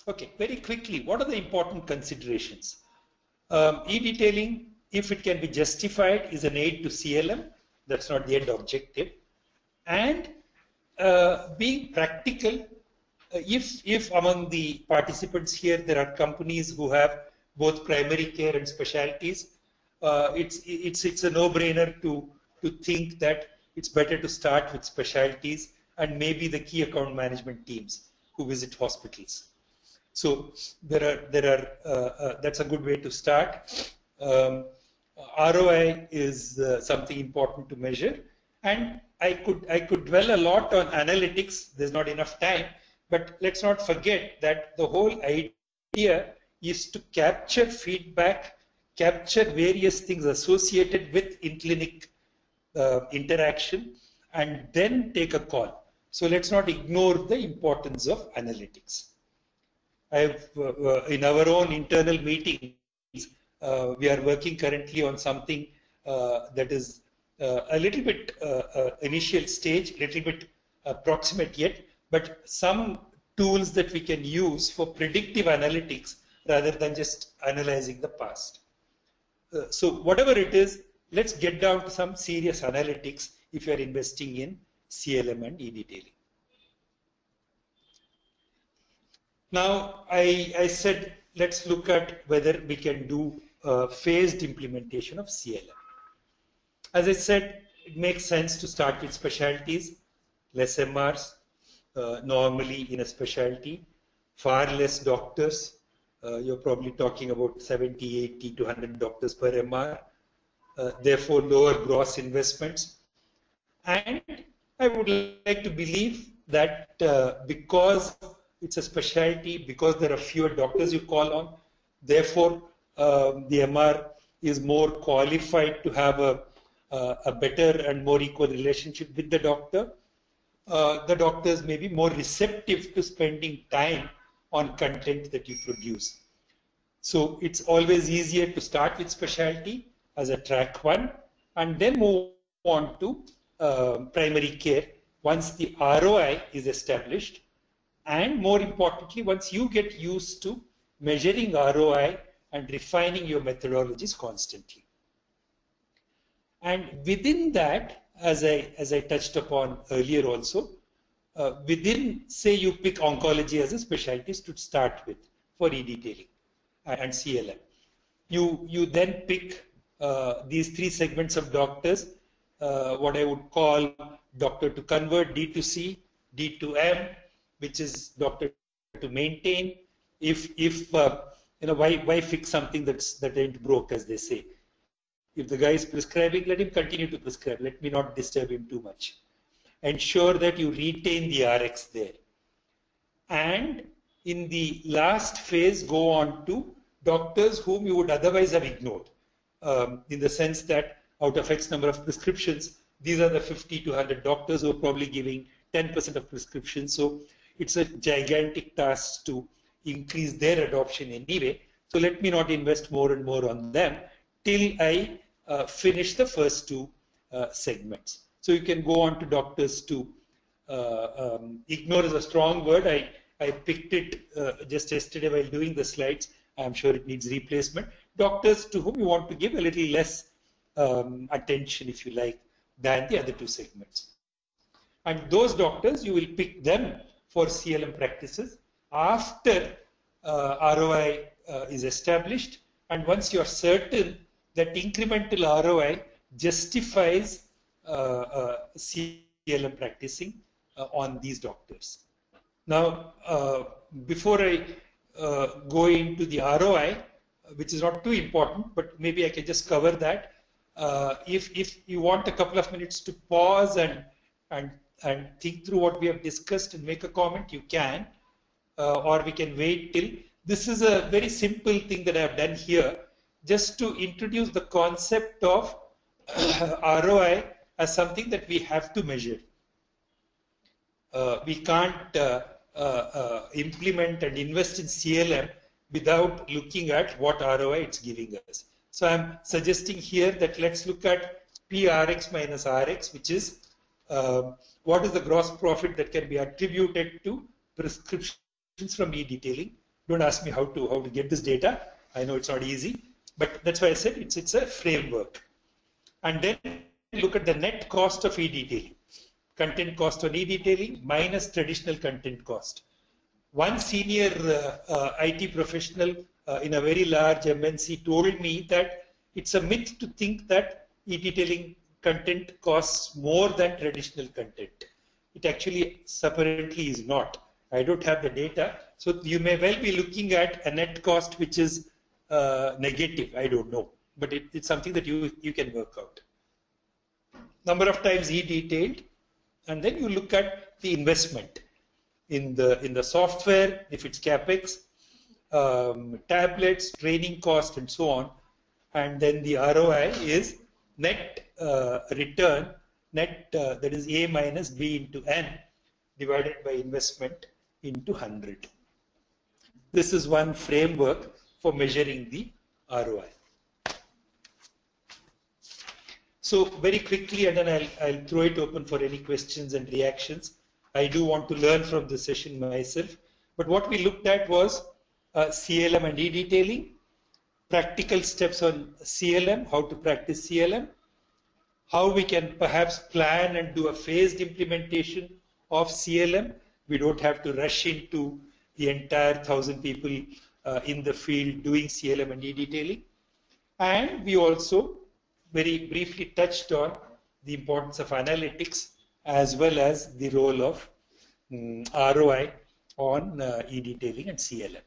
Okay, very quickly, what are the important considerations? E-detailing, if it can be justified, is an aid to CLM. That's not the end objective. And being practical, if among the participants here there are companies who have both primary care and specialties, it's a no-brainer to think that it's better to start with specialties and maybe the key account management teams who visit hospitals. So that's a good way to start. ROI is something important to measure, and I could dwell a lot on analytics. There's not enough time, but let's not forget that the whole idea is to capture feedback, capture various things associated with in-clinic interaction, and then take a call. So let's not ignore the importance of analytics. In our own internal meetings, we are working currently on something that is a little bit initial stage, a little bit approximate yet, but some tools that we can use for predictive analytics rather than just analyzing the past. So whatever it is, let's get down to some serious analytics if you are investing in CLM and e-detailing. Now, I said, let's look at whether we can do phased implementation of CLM. As I said, it makes sense to start with specialties, less MRs, normally in a specialty, far less doctors. You're probably talking about 70, 80 to 100 doctors per MR, therefore lower gross investments. And I would like to believe that because it's a specialty, because there are fewer doctors you call on, therefore the MR is more qualified to have a better and more equal relationship with the doctor. The doctors may be more receptive to spending time on content that you produce. So it's always easier to start with specialty as a track one and then move on to primary care once the ROI is established. And more importantly, once you get used to measuring ROI and refining your methodologies constantly. And within that, as I touched upon earlier also, within, say you pick oncology as a specialty to start with for e-detailing and CLM. You then pick these three segments of doctors, what I would call doctor to convert, D2C, D2M, which is doctor to maintain. Why fix something that ain't broke, as they say. If the guy is prescribing, let him continue to prescribe. Let me not disturb him too much. Ensure that you retain the RX there. And in the last phase, go on to doctors whom you would otherwise have ignored. In the sense that out of X number of prescriptions, these are the 50 to 100 doctors who are probably giving 10% of prescriptions. So it's a gigantic task to increase their adoption anyway. So let me not invest more and more on them till I finish the first two segments. So you can go on to doctors to ignore is a strong word. I picked it just yesterday while doing the slides. I'm sure it needs replacement. Doctors to whom you want to give a little less attention, if you like, than the other two segments. And those doctors, you will pick them for CLM practices after ROI is established. And once you're certain that incremental ROI justifies CLM practicing on these doctors. Now, before I go into the ROI, which is not too important, but maybe I can just cover that. If you want a couple of minutes to pause and think through what we have discussed and make a comment, you can, or we can wait till. This is a very simple thing that I have done here, just to introduce the concept of ROI as something that we have to measure. We can't implement and invest in CLM without looking at what ROI it's giving us. So I'm suggesting here that let's look at PRX minus RX, which is what is the gross profit that can be attributed to prescriptions from e-detailing Don't ask me how to get this data. I know it's not easy, but that's why I said it's a framework. And then look at the net cost of e-detailing. Content cost on e-detailing minus traditional content cost. One senior IT professional in a very large MNC told me that it's a myth to think that e-detailing content costs more than traditional content. It actually apparently is not. I don't have the data, so you may well be looking at a net cost which is negative. I don't know, but it's something that you can work out. Number of times e-detailed, and then you look at the investment in the software, if it's capex, tablets, training cost, and so on, and then the ROI is net return, net that is A minus B into N divided by investment into 100. This is one framework for measuring the ROI. So very quickly, and then I'll throw it open for any questions and reactions. I do want to learn from the session myself. But what we looked at was CLM and e-detailing, practical steps on CLM, how to practice CLM, how we can perhaps plan and do a phased implementation of CLM. We don't have to rush into the entire 1,000 people in the field doing CLM and e-detailing. And we also very briefly touched on the importance of analytics as well as the role of ROI on e-detailing and CLM.